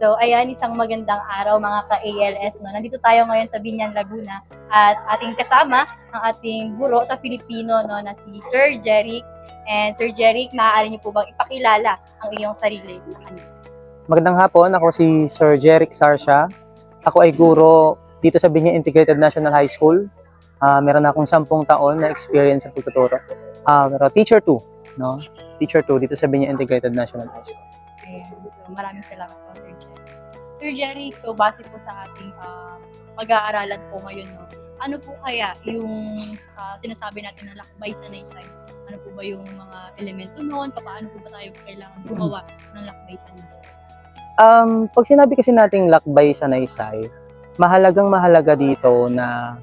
So, ayan, isang magandang araw mga ka-ALS. No? Nandito tayo ngayon sa Biñan, Laguna at ating kasama ang ating guro sa Filipino no, na si Sir Jeric. And Sir Jeric, maaari niyo po bang ipakilala ang iyong sarili sa kanila? Magandang hapon, ako si Sir Jeric Sarsha. Ako ay guro dito sa Biñan Integrated National High School. Meron akong 10 taon na experience sa pagtuturo. Pero teacher 2, no? Teacher 2 dito sa Biñan Integrated National High School. Ayan, so maraming salamat po, Sir Jeric. Sir Jeric, so base po sa ating pag-aaralan po ngayon, no? Ano po kaya yung sinasabi natin na lakbay sa naysay? Ano po ba yung mga elemento noon? Paano po ba tayo kailangan gumawa ng lakbay sa naysay? Pag sinabi kasi nating lakbay sa naysay, mahalaga dito na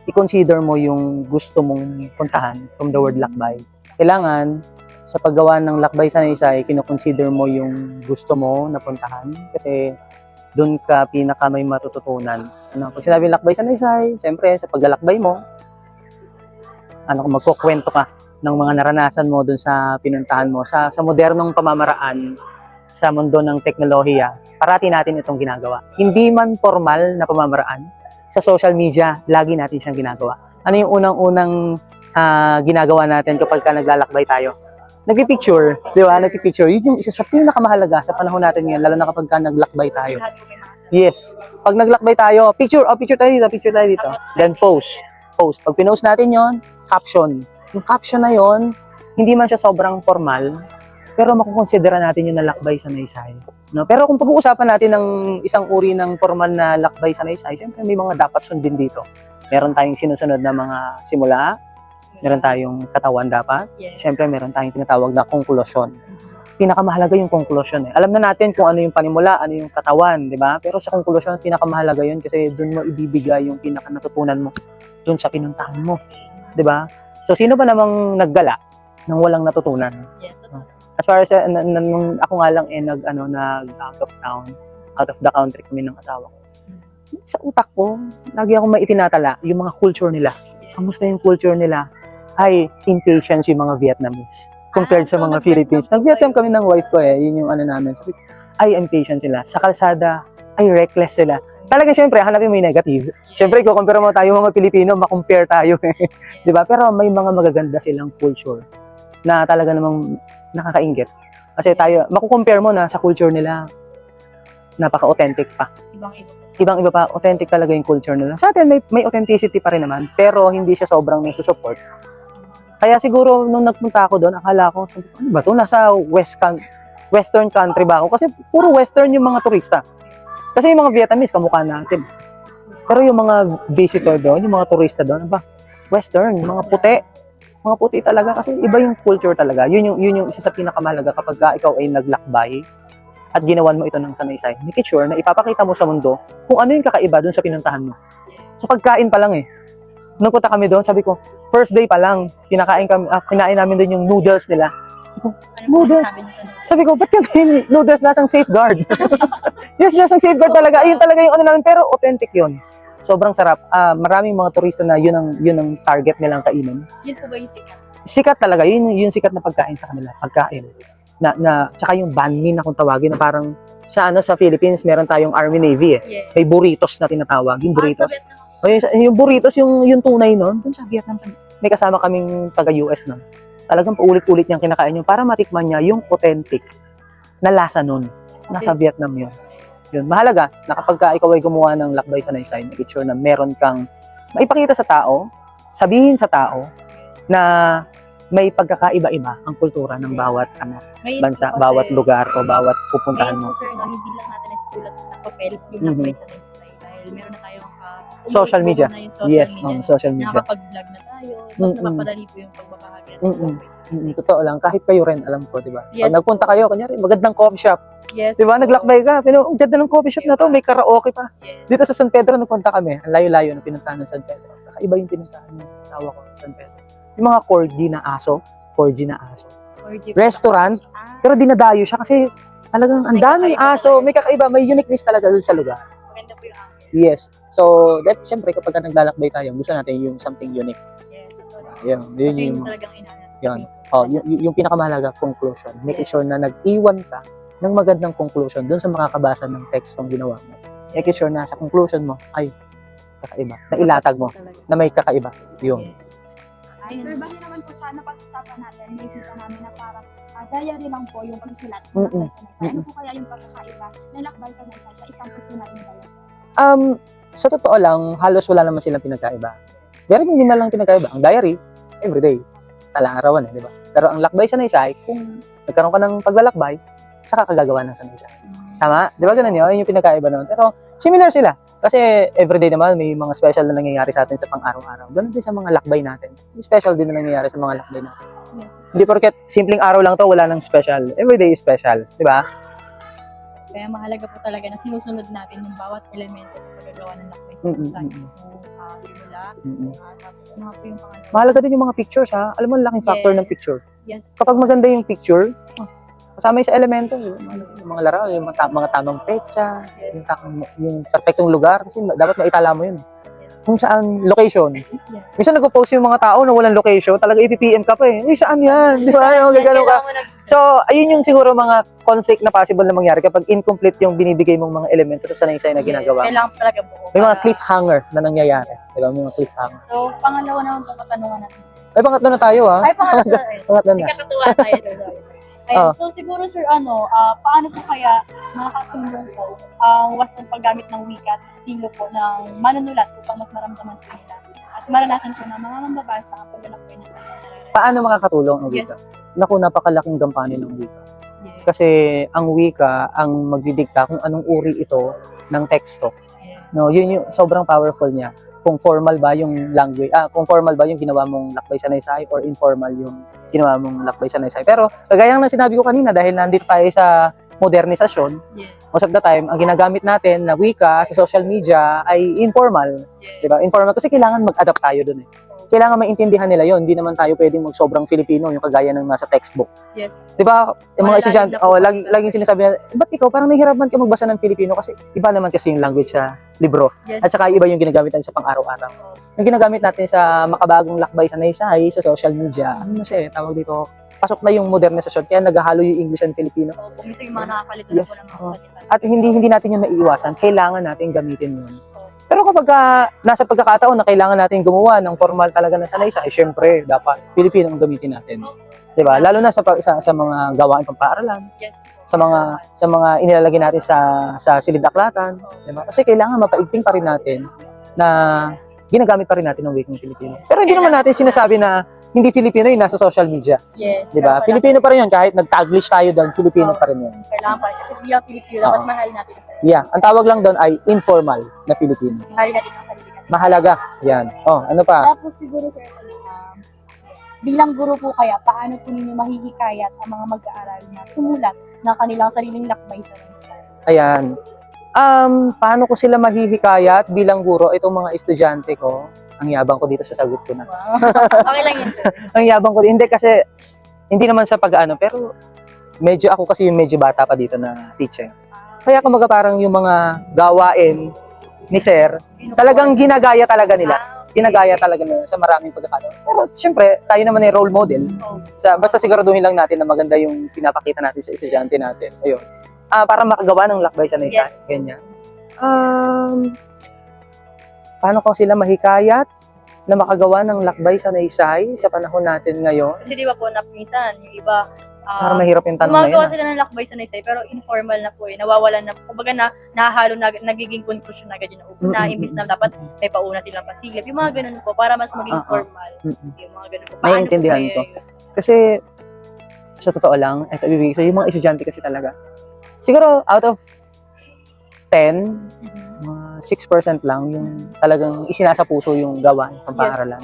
i-consider mo yung gusto mong puntahan from the word lakbay. Kailangan, sa paggawa ng lakbay sa naysay, kino-consider mo yung gusto mo na puntahan kasi doon ka pinaka may matututunan. Pag sinabi lakbay sa naysay, siyempre sa paglalakbay mo, kung magkukwento ka ng mga naranasan mo doon sa pinuntahan mo, sa modernong pamamaraan sa mundo ng teknolohiya, parati natin itong ginagawa. Hindi man formal na pamamaraan, sa social media, lagi natin siyang ginagawa. Ano yung unang-unang ginagawa natin kapag naglalakbay tayo? Nagpipicture, di ba? Nagpipicture. Yun yung isa sa pinakamahalaga sa panahon natin ngayon, lalo na kapag naglakbay tayo. Yes. Pag naglakbay tayo, picture tayo dito. Then post. Pag pinost natin yon, caption. Yung caption na yon, hindi man siya sobrang formal, pero makukonsidera natin yung nalakbay sa naysay. No? Pero kung pag-uusapan natin ng isang uri ng formal na lakbay sa naysay, siyempre may mga dapat sundin dito. Meron tayong sinusunod na mga simula, meron tayong katawan dapat, siyempre meron tayong tinatawag na konklusyon. Pinakamahalaga yung konklusyon. Alam na natin kung ano yung panimula, ano yung katawan, di ba? Pero sa konklusyon, pinakamahalaga yun kasi doon mo ibibigay yung pinakanatutunan mo doon sa pinuntahan mo. Di ba? So, sino ba namang naggala nang walang natutunan? Yes. As far as ako nga lang nag out of town, out of the country kami ng asawa ko. Sa utak ko, lagi ako maitinatala yung mga culture nila. Kamusta yung culture nila? Ay, impatience yung mga Vietnamese compared sa mga Philippines. Nag-Vietnam kami ng wife ko yun yung namin. Sabi, ay, impatient sila. Sa kalsada, ay, reckless sila. Talaga, syempre, hanapin mo yung negative. Syempre, kung compare mo tayo mga Pilipino, makompare tayo. Diba? Pero may mga magaganda silang culture na talaga namang nakakainggit. Kasi tayo, makukompare mo na sa culture nila, napaka-authentic pa. Ibang-iba pa, authentic talaga yung culture nila. Sa atin, may authenticity pa rin naman, pero hindi siya sobrang nasusupport. Kaya siguro, nung nagpunta ako doon, akala ko, ano ba ito? Nasa western country ba ako? Kasi puro western yung mga turista. Kasi yung mga Vietnamese, kamukha natin. Pero yung mga visitor doon, yung mga turista doon, western, mga puti. Mga puti talaga kasi iba yung culture talaga. Yun yung isa sa pinakamahalaga kapag ikaw ay naglakbay at ginawan mo ito ng sanaysay. Make sure na ipapakita mo sa mundo kung ano yung kakaiba doon sa pinuntahan mo. Sa pagkain pa lang Nung punta kami doon, sabi ko, first day pa lang, kinain namin doon yung noodles nila. Noodles? Sabi ko, ba't yung noodles nasang safeguard? Yes, nasang safeguard talaga. Ayun talaga yung namin, pero authentic yun. Sobrang sarap. Maraming mga turista na yun ang target nilang kainin. Yun po ba yung sikat? Sikat talaga. Yun yung sikat na pagkain sa kanila. Pagkain. Tsaka yung banh mi na kung tawagin na parang sa Philippines, meron tayong Army Navy Yes. May burritos na tinatawag. Yung burritos. Yung burritos, yung tunay nun, dun sa Vietnam, may kasama kaming taga-US nun. Talagang paulit-ulit niyang kinakain yun para matikman niya yung authentic na lasa nun. Nasa Vietnam yun. Yun, mahalaga na kapag ikaw ay gumawa ng lakbay sa naysay, make sure na meron kang maipakita sa tao, sabihin sa tao na may pagkakaiba-iba ang kultura ng bawat bansa, bawat lugar o bawat pupuntahan mo. Sir, hindi lang natin nasusulat sa papel yung lakbay sa naysay dahil meron na tayong social media. Social media. Nakapag-vlog na tayo, mas napapadali po yung pagbabahagi natin. Totoo lang, kahit kayo rin, alam ko, di ba? Yes, pag nagpunta kayo, kanyari, magandang coffee shop. Yes. Di ba? Naglakbay ka, ang ganda ng coffee shop na to, may karaoke pa. Yes. Dito sa San Pedro, nagpunta kami, ang layo-layo na pinuntahan ng San Pedro. Kakaiba yung pinuntahan ng asawa ko sa San Pedro. Yung mga corgi na aso. Restaurant, pero dinadayo siya kasi talagang ang daming aso, may kakaiba, may uniqueness talaga dun sa lugar. Maganda po yung akin. Yes. So, siyempre, kapag naglalakbay tayo, gusto natin yung something unique. Yes. Yun Kasi yung talagang inaanap. Yun. Yung pinakamahalaga conclusion. Make sure na nag-iwan ka ng magandang conclusion dun sa makakabasa ng tekstong ginawa mo. Make sure na sa conclusion mo ay kakaiba. Na ilatag mo na may kakaiba. Yun. Sir, bali naman po sa napag-usapan natin, may kita namin na parang diary lang po yung pagsusulat ng Mm-mm. lakbay sa Naysay. Ano po kaya yung pagkakaiba ng lakbay sa Naysay sa isang personal na diary? Sa totoo lang, halos wala naman silang pinagkaiba. Very minimal lang pinagkaiba. Ang diary, everyday. Tala-arawan di ba? Pero ang lakbay sa Naysay, kung nagkaroon ka ng paglalakbay, saka kagagawa ng sa Naysay. Tama? Di ba ganun yun? Yun yung pinagkaiba naman. Pero similar sila. Kasi everyday naman, may mga special na nangyayari sa atin sa pang-araw-araw. Ganun din sa mga lakbay natin. May special din na nangyayari sa mga lakbay natin. Hindi porket simpleng araw lang to, wala nang special. Everyday is special. Di ba? Kaya mahalaga po talaga na sinusunod natin yung bawat elemento sa paggagawa ng lakbay sa Mm-mm. Naysay. Yung simula, tapos ano nga po yung pangalawa. Mahalaga din yung mga pictures ha. Alam mo, ang laking factor ng picture. Yes. Kapag maganda yung picture, kasama yung sa elemento, yung mga larawan, yung mga tamang petsa, yung perfectong lugar, kasi dapat maitala mo yun. Kung saan location. Minsan nag-post yung mga tao na walang location, talaga i-PPM ka pa eh. Eh, saan yan? Di ba? Gagano ka. So, ayun yung siguro mga conflict na possible na mangyari kapag incomplete yung binibigay mong mga elemento sa sanaysay na ginagawa. Kailangan talaga buo. May mga cliffhanger na nangyayari. Di ba? May mga cliffhanger. So, pangalawa naman itong katanungan natin. Ay, pangatlo na tayo ha. Ay, pangatlo. Pangatlo na. Ikakatuwa tayo, sir. Ayun, so siguro sir, paano po kaya makakatulong po ang wastong paggamit ng wika at estilo po ng manunulat upang mas maramdaman po nila at maranasan po ng mga mambabasa ang paglalakbay nila. Paano makakatulong ang wika? Yes. Naku, napakalaking gampanin ng wika. Yes. Kasi ang wika ang magdidikta kung anong uri ito ng teksto. Yes. No, yun yung sobrang powerful niya. Kung formal ba yung language, kung formal ba yung ginawa mong lakbay sa Naysay or informal yung ginawa mong lakbay sa Naysay. Pero kagaya ng sinabi ko kanina, dahil nandito tayo sa modernisasyon, Yes. most of the time, ang ginagamit natin na wika sa social media ay informal. Yes. Diba? Informal kasi kailangan mag-adapt tayo dun eh. Kailangan maintindihan nila yon. Hindi naman tayo pwedeng mag-sobrang Filipino yung kagaya ng nasa textbook. Yes. Di ba? Yung mga Malalalim estudyante, na po laging sinasabi na, ba't ikaw parang nahihirapan ka magbasa ng Filipino kasi iba naman kasi yung language sa libro. Yes. At saka iba yung ginagamit natin sa pang-araw-araw. Yung ginagamit natin sa makabagong lakbay sa Naysay, sa social media, ano na siya eh, tawag dito, pasok na yung modernisasyon, kaya naghahalo yung English and Filipino. So, kung minsan yung mga nakakalito na Yes. po ng mga Oo. salita. At hindi natin yung maiiwasan, kailangan natin gamitin yun. Pero kapag nasa pagkakataon na kailangan natin gumawa ng formal talaga na Naysay, syempre, dapat Filipino ang gamitin natin. 'Di ba? Lalo na sa mga gawain pang-paaralan, Yes. sa mga inilalagay natin sa silid-aklatan, 'di ba? Kasi kailangan mapaigting pa rin natin na ginagamit pa rin natin ng wikang Filipino. Pero hindi naman natin sinasabi na hindi Filipino yung nasa social media, Yes. 'di ba? Pero Filipino pa rin 'yun kahit nag-Taglish tayo doon, Filipino pa rin 'yun. kailangan pa rin. Kasi bilang Pilipino, dapat Oo. mahal natin sa Yeah, ang tawag lang doon ay informal na Filipino. Mahal natin ang sarili natin. Mahalaga. 'Yan. Oh, ano pa? Tapos siguro sir, bilang guro po kaya, paano po ninyo mahihikayat ang mga mag-aaral na sumulat ng kanilang sariling lakbay sa Naysay? Ayan. Paano ko sila mahihikayat bilang guro itong mga estudyante ko? Ang yabang ko dito sa sagot ko na. Wow. Okay lang yun, sir. Ang yabang ko, hindi kasi, hindi naman sa pag-ano, pero medyo ako kasi yung medyo bata pa dito na teacher. Kaya kumaga parang yung mga gawain ni Sir, talagang ginagaya talaga nila. Ginagaya talaga nila sa maraming pagkakataon. Pero siyempre, tayo naman ay role model. Basta siguraduhin lang natin na maganda yung pinapakita natin sa estudyante natin. Ayun. Para makagawa ng lakbay sa Naysay. Yes. Ganyan. Paano ko sila mahikayat na makagawa ng lakbay sa Naysay sa panahon natin ngayon? Kasi di ba po, minsan, yung iba, Para mahirap yung tanong na gumagawa yun. sila ng lakbay sa Naysay, pero informal na po eh. Nawawalan na, kumbaga nahahalo na, nagiging conclusion na agad yun. Na imbis na dapat may pauna silang pasilip. Yung mga ganun po, para mas maging formal. Yung mga ganun po. Paano Naiintindihan po ko. kaya yun? Kasi, sa totoo lang, eto ibig so yung mga estudyante kasi talaga, siguro out of 10, mga 6% lang yung talagang isinasa puso yung gawain ng paaralan.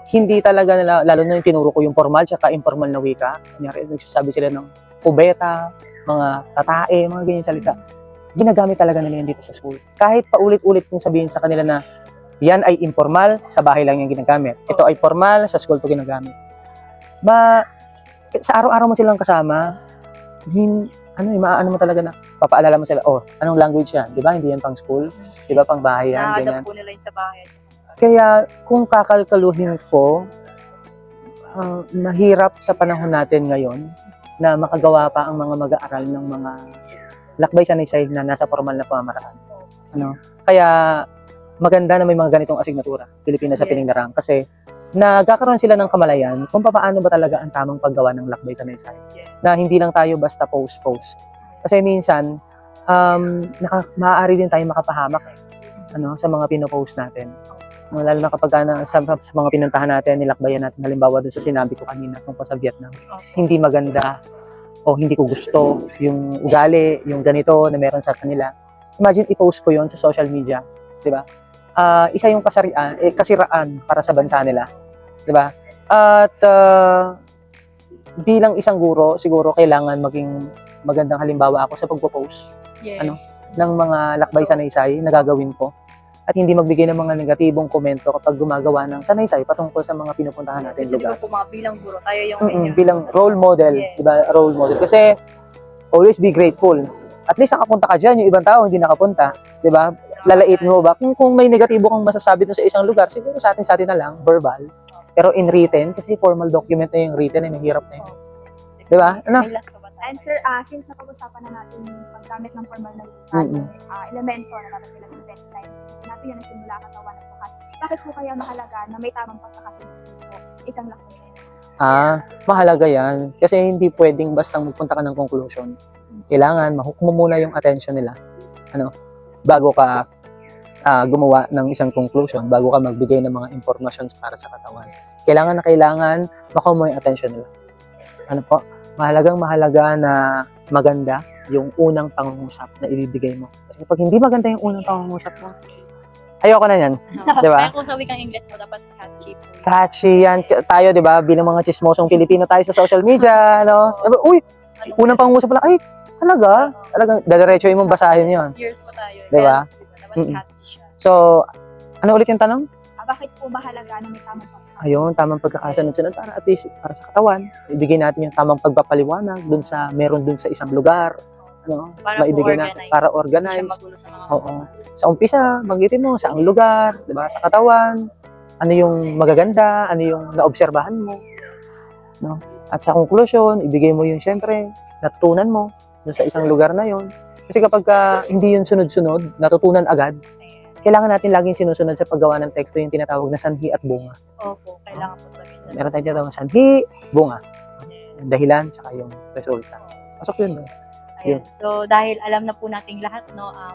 Hindi talaga nila, lalo na yung tinuro ko yung formal tsaka informal na wika. Kunyari, nagsasabi sila ng kubeta, mga tatae, mga ganyan salita. Ginagamit talaga nila yun dito sa school. Kahit paulit-ulit yung sabihin sa kanila na yan ay informal, sa bahay lang yung ginagamit. Ito ay formal, sa school to ginagamit. Sa araw-araw mo silang kasama, maano mo talaga na, papaalala mo sila, anong language yan? Di ba? Hindi yan pang school. Di ba? Pang bahay yan. Ganyan. Nakakadap po nila yun sa bahay. Kaya kung kakalkaluhin ko, mahirap sa panahon natin ngayon na makagawa pa ang mga mag-aaral ng mga lakbay sanaysay na nasa formal na pamamaraan. Ano? Kaya maganda na may mga ganitong asignatura, Pilipinas sa Yes. Piningarang, kasi nagkakaroon sila ng kamalayan kung paano ba talaga ang tamang paggawa ng lakbay sanaysay. Yes. Na hindi lang tayo basta post. Kasi minsan, maaari din tayo makapahamak sa mga pinopost natin. Lalo na kapag sa mga pinuntahan natin, nilakbayan natin, halimbawa doon sa sinabi ko kanina tungkol sa Vietnam, hindi maganda o hindi ko gusto yung ugali, yung ganito na meron sa kanila. Imagine i-post ko yon sa social media, di ba? Isa yung kasiraan para sa bansa nila, di ba? At bilang isang guro, siguro kailangan maging magandang halimbawa ako sa pagpo-post Yes. ng mga lakbay sanaysay na gagawin ko. At hindi magbigay ng mga negatibong komento kapag gumagawa ng sanaysay patungkol sa mga pinupuntahan natin Kasi di ba lugar. po mga bilang guro, tayo yung inyong Bilang role model, Yes. di ba? Role model. Kasi always be grateful. At least nakapunta ka dyan, yung ibang tao hindi nakapunta, di ba? Lalaitin mo ba? Kung may negatibo kang masasabi dun sa isang lugar, siguro sa atin na lang, verbal. Pero in written, kasi formal document na yung written, mahirap na yun. Di ba? Ano? May last ka ba tayo? And sir, since napag-usapan na natin yung paggamit ng formal na Mm-mm. elemento na dapat nila sa deadline, sinabi yun na simula katawan at bukas, bakit po kaya mahalaga na may tamang pagkakasunod po isang lakbay sanaysay? Mahalaga yan. Kasi hindi pwedeng bastang magpunta ka ng conclusion. Kailangan mahook mo muna yung attention nila. Bago ka gumawa ng isang conclusion, bago ka magbigay ng mga informations para sa katawan. Kailangan makuha mo yung attention nila. Mahalaga na maganda yung unang pangungusap na ibibigay mo. Kasi pag hindi maganda yung unang pangungusap mo, ayoko na yan. Di ba? Kaya kung sa wikang English mo, dapat catchy po. Catchy yan. Tayo, di ba? Bilang mga chismosong Pilipino tayo sa social media, Uy, unang pangungusap pala, ay, talaga? Talagang dadiretsoy mong basahin yon. Years po tayo. Di ba? Dapat catchy siya. So, ano ulit yung tanong? Bakit po mahalaga na may tamang pagkakasunod? Ayun, tamang pagkakasunod-sunod para at least para sa katawan. Ibigay natin yung tamang pagpapaliwanag meron dun sa isang lugar. Para Maibigay po natin organize. para Hindi siya organize. magulo sa mga Oo. mamabasa. Sa umpisa, banggitin mo sa ang lugar, 'di ba? Sa katawan, ano yung magaganda, ano yung naobserbahan mo, no? At sa conclusion, ibigay mo yung siyempre natutunan mo dun sa isang lugar na yon. Kasi kapag hindi yun sunod-sunod, natutunan agad, kailangan natin laging sinusunod sa paggawa ng teksto yung tinatawag na sanhi at bunga. Opo, kailangan po talaga yun. Meron tayong tinatawag na sanhi, bunga. Yung dahilan, saka yung resulta. Pasok yun. Ayan. So, dahil alam na po nating lahat,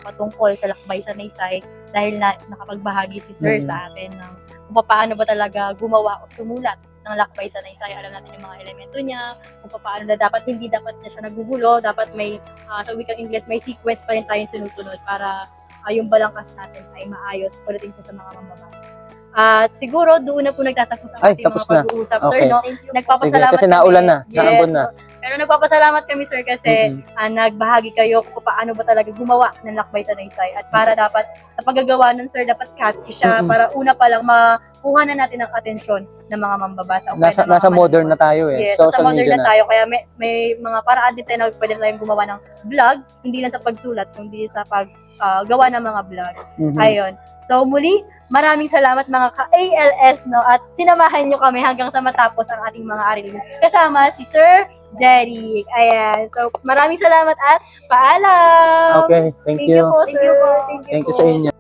patungkol sa lakbay sanaysay, dahil nakapagbahagi si Sir Mm. sa atin ng kung paano ba talaga gumawa o sumulat ng lakbay sanaysay. Alam natin yung mga elemento niya, kung paano na hindi dapat na siya nagugulo, dapat may, sa wikang English, may sequence pa rin tayong sinusunod para yung balangkas natin ay maayos pagdating po sa mga mamabasa. At siguro doon na po nagtatapos ang Ay, ating tapos mga na. pag-uusap, Okay. Sir, no? Thank you. Nagpapasalamat Sige, kasi kami. naulan na, Yes, naambon na. Pero nagpapasalamat kami, Sir, kasi nagbahagi kayo kung paano ba talaga gumawa ng lakbay sanaysay. At para dapat, sa paggagawa nun, Sir, dapat catchy siya. Mm-mm. Para una pa lang makuha na natin ang atensyon ng mga mambabasa. o kaya ng mga Nasa modern na manonood. tayo Yes, Social sa modern media na tayo. Kaya may mga paraan din tayo na pwede tayong gumawa ng vlog. Hindi lang sa pagsulat, kundi sa paggawa ng mga vlog. Mhm. Ayun. So muli, maraming salamat mga ka-ALS, no? At sinamahan nyo kami hanggang sa matapos ang ating mga aralin. Kasama si Sir Jerry. Ayan. So maraming salamat at paalam! Okay, thank Thank you you. po, Thank Sir. you po. Thank you sa inyo.